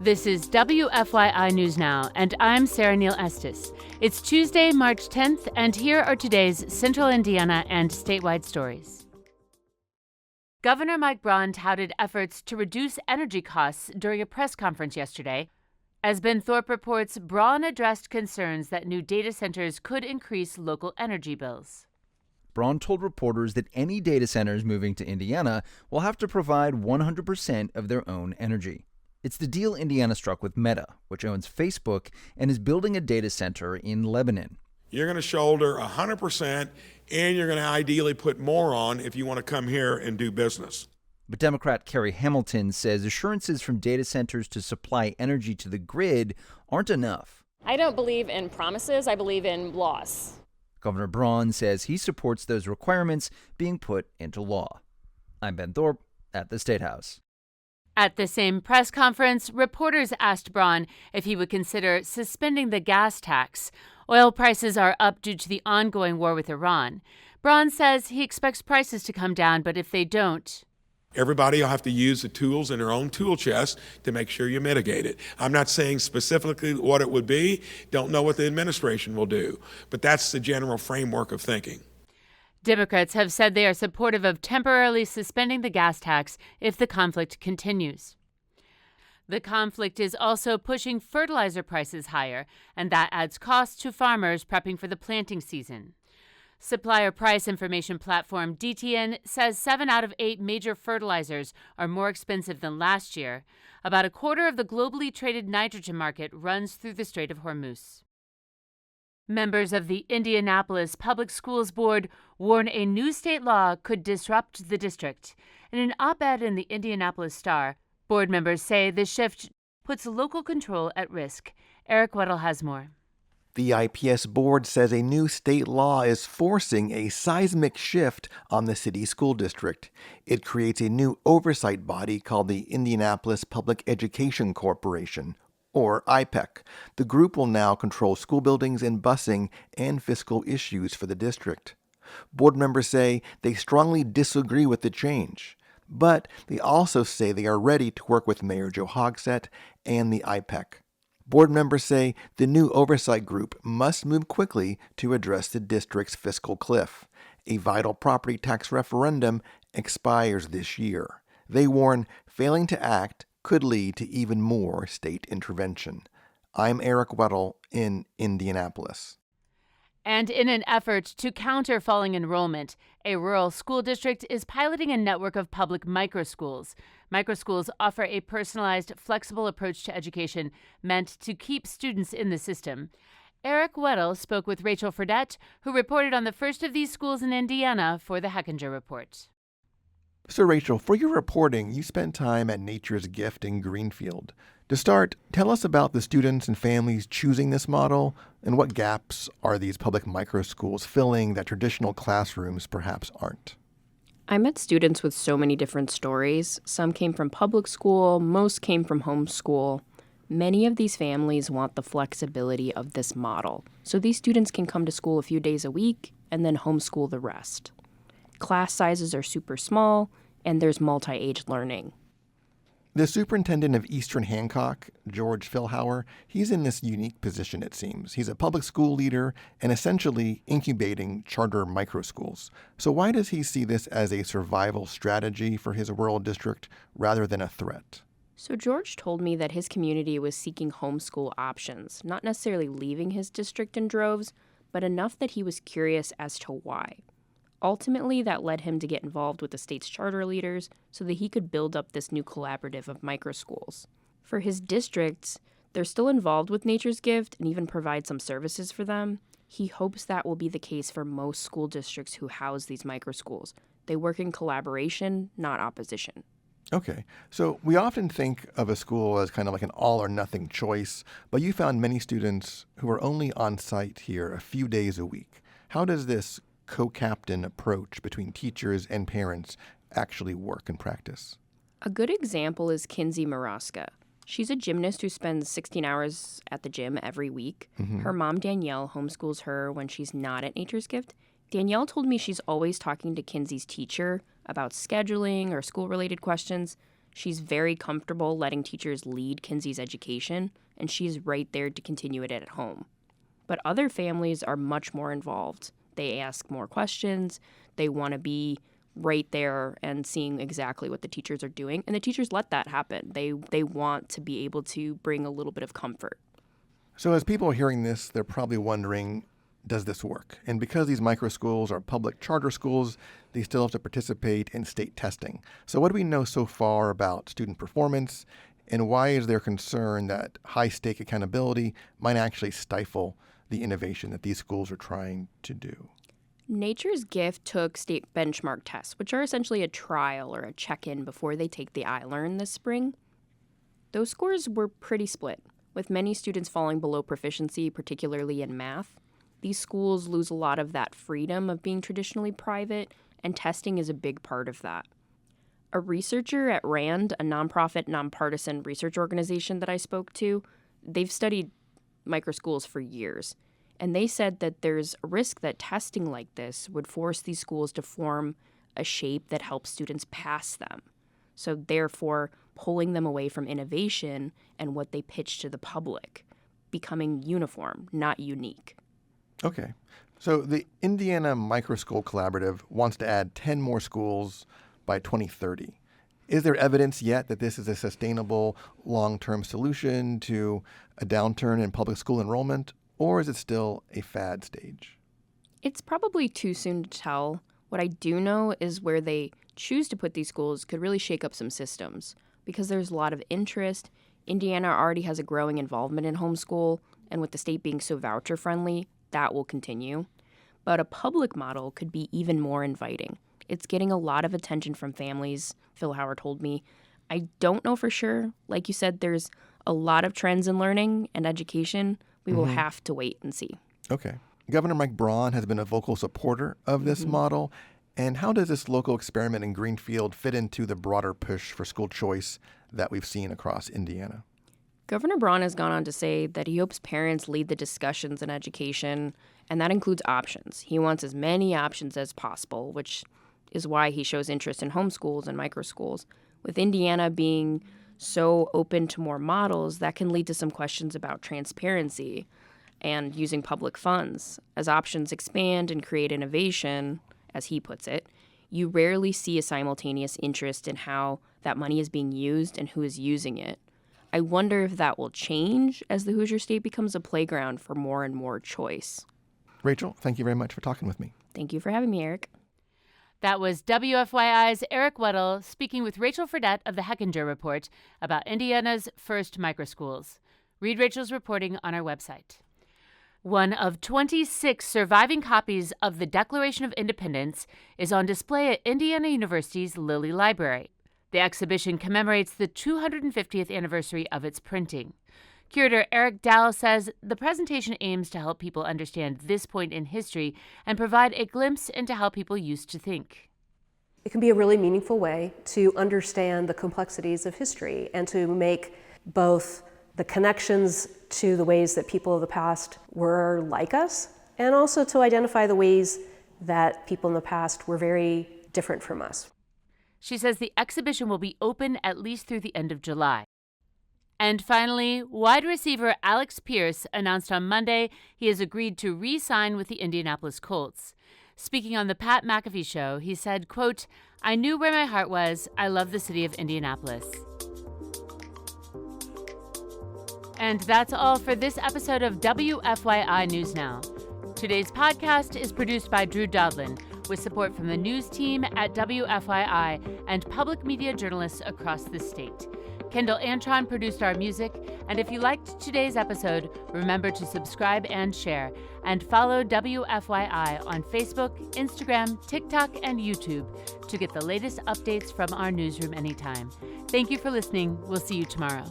This is WFYI News Now, and I'm Sarah Neal Estes. It's Tuesday, March 10th, and here are today's Central Indiana and statewide stories. Governor Mike Braun touted efforts to reduce energy costs during a press conference yesterday. As Ben Thorpe reports, Braun addressed concerns that new data centers could increase local energy bills. Braun told reporters that any data centers moving to Indiana will have to provide 100% of their own energy. It's the deal Indiana struck with Meta, which owns Facebook and is building a data center in Lebanon. You're going to shoulder 100%, and you're going to ideally put more on if you want to come here and do business. But Democrat Kerry Hamilton says assurances from data centers to supply energy to the grid aren't enough. I don't believe in promises. I believe in laws. Governor Braun says he supports those requirements being put into law. I'm Ben Thorpe at the State House. At the same press conference, reporters asked Braun if he would consider suspending the gas tax. Oil prices are up due to the ongoing war with Iran. Braun says he expects prices to come down, but if they don't, everybody will have to use the tools in their own tool chest to make sure you mitigate it. I'm not saying specifically what it would be. Don't know what the administration will do. But that's the general framework of thinking. Democrats have said they are supportive of temporarily suspending the gas tax if the conflict continues. The conflict is also pushing fertilizer prices higher, and that adds costs to farmers prepping for the planting season. Supplier price information platform DTN says 7 out of 8 major fertilizers are more expensive than last year. About a quarter of the globally traded nitrogen market runs through the Strait of Hormuz. Members of the Indianapolis Public Schools Board warn a new state law could disrupt the district. In an op-ed in the Indianapolis Star, board members say the shift puts local control at risk. Eric Weddle has more. The IPS board says a new state law is forcing a seismic shift on the city school district. It creates a new oversight body called the Indianapolis Public Education Corporation, or IPEC. The group will now control school buildings and busing and fiscal issues for the district. Board members say they strongly disagree with the change, but they also say they are ready to work with Mayor Joe Hogsett and the IPEC. Board members say the new oversight group must move quickly to address the district's fiscal cliff. A vital property tax referendum expires this year. They warn failing to act could lead to even more state intervention. I'm Eric Weddle in Indianapolis. And in an effort to counter falling enrollment, a rural school district is piloting a network of public microschools. Microschools offer a personalized, flexible approach to education meant to keep students in the system. Eric Weddle spoke with Rachel Fredette, who reported on the first of these schools in Indiana for the Hechinger Report. So Rachel, for your reporting, you spent time at Nature's Gift in Greenfield. To start, tell us about the students and families choosing this model, and what gaps are these public microschools filling that traditional classrooms perhaps aren't? I met students with so many different stories. Some came from public school, most came from homeschool. Many of these families want the flexibility of this model, so these students can come to school a few days a week and then homeschool the rest. Class sizes are super small, and there's multi-age learning. The superintendent of Eastern Hancock, George Philhauer, he's in this unique position, it seems. He's a public school leader and essentially incubating charter microschools. So why does he see this as a survival strategy for his rural district rather than a threat? So George told me that his community was seeking homeschool options, not necessarily leaving his district in droves, but enough that he was curious as to why. Ultimately, that led him to get involved with the state's charter leaders so that he could build up this new collaborative of microschools. For his districts, they're still involved with Nature's Gift and even provide some services for them. He hopes that will be the case for most school districts who house these microschools. They work in collaboration, not opposition. Okay, so we often think of a school as kind of like an all-or-nothing choice, but you found many students who are only on site here a few days a week. How does this co-captain approach between teachers and parents actually work in practice? A good example is Kinsey Maraska. She's a gymnast who spends 16 hours at the gym every week. Mm-hmm. Her mom, Danielle, homeschools her when she's not at Nature's Gift. Danielle told me she's always talking to Kinsey's teacher about scheduling or school-related questions. She's very comfortable letting teachers lead Kinsey's education, and she's right there to continue it at home. But other families are much more involved. They ask more questions. They want to be right there and seeing exactly what the teachers are doing. And the teachers let that happen. They want to be able to bring a little bit of comfort. So as people are hearing this, they're probably wondering, does this work? And because these micro schools are public charter schools, they still have to participate in state testing. So what do we know so far about student performance? And why is there concern that high-stake accountability might actually stifle the innovation that these schools are trying to do? Nature's Gift took state benchmark tests, which are essentially a trial or a check-in before they take the iLearn this spring. Those scores were pretty split, with many students falling below proficiency, particularly in math. These schools lose a lot of that freedom of being traditionally private, and testing is a big part of that. A researcher at RAND, a nonprofit, nonpartisan research organization that I spoke to, they've studied microschools for years, and they said that there's a risk that testing like this would force these schools to form a shape that helps students pass them. So therefore, pulling them away from innovation and what they pitch to the public, becoming uniform, not unique. Okay. So the Indiana Microschool Collaborative wants to add 10 more schools by 2030. Is there evidence yet that this is a sustainable long-term solution to a downturn in public school enrollment, or is it still a fad stage? It's probably too soon to tell. What I do know is where they choose to put these schools could really shake up some systems. Because there's a lot of interest, Indiana already has a growing involvement in homeschool, and with the state being so voucher-friendly, that will continue. But a public model could be even more inviting. It's getting a lot of attention from families, Phil Howard told me. I don't know for sure. Like you said, there's a lot of trends in learning and education. We will have to wait and see. Okay. Governor Mike Braun has been a vocal supporter of this model. And how does this local experiment in Greenfield fit into the broader push for school choice that we've seen across Indiana? Governor Braun has gone on to say that he hopes parents lead the discussions in education, and that includes options. He wants as many options as possible, which is why he shows interest in homeschools and microschools. With Indiana being so open to more models, that can lead to some questions about transparency and using public funds. As options expand and create innovation, as he puts it, you rarely see a simultaneous interest in how that money is being used and who is using it. I wonder if that will change as the Hoosier State becomes a playground for more and more choice. Rachel, thank you very much for talking with me. Thank you for having me, Eric. That was WFYI's Eric Weddle speaking with Rachel Fredette of the Hechinger Report about Indiana's first microschools. Read Rachel's reporting on our website. One of 26 surviving copies of the Declaration of Independence is on display at Indiana University's Lilly Library. The exhibition commemorates the 250th anniversary of its printing. Curator Eric Dow says the presentation aims to help people understand this point in history and provide a glimpse into how people used to think. It can be a really meaningful way to understand the complexities of history and to make both the connections to the ways that people of the past were like us, and also to identify the ways that people in the past were very different from us. She says the exhibition will be open at least through the end of July. And finally, wide receiver Alec Pierce announced on Monday he has agreed to re-sign with the Indianapolis Colts. Speaking on the Pat McAfee Show, he said, quote, "I knew where my heart was. I love the city of Indianapolis." And that's all for this episode of WFYI News Now. Today's podcast is produced by Drew Dodlin, with support from the news team at WFYI and public media journalists across the state. Kendall Antron produced our music, and if you liked today's episode, remember to subscribe and share, and follow WFYI on Facebook, Instagram, TikTok, and YouTube to get the latest updates from our newsroom anytime. Thank you for listening. We'll see you tomorrow.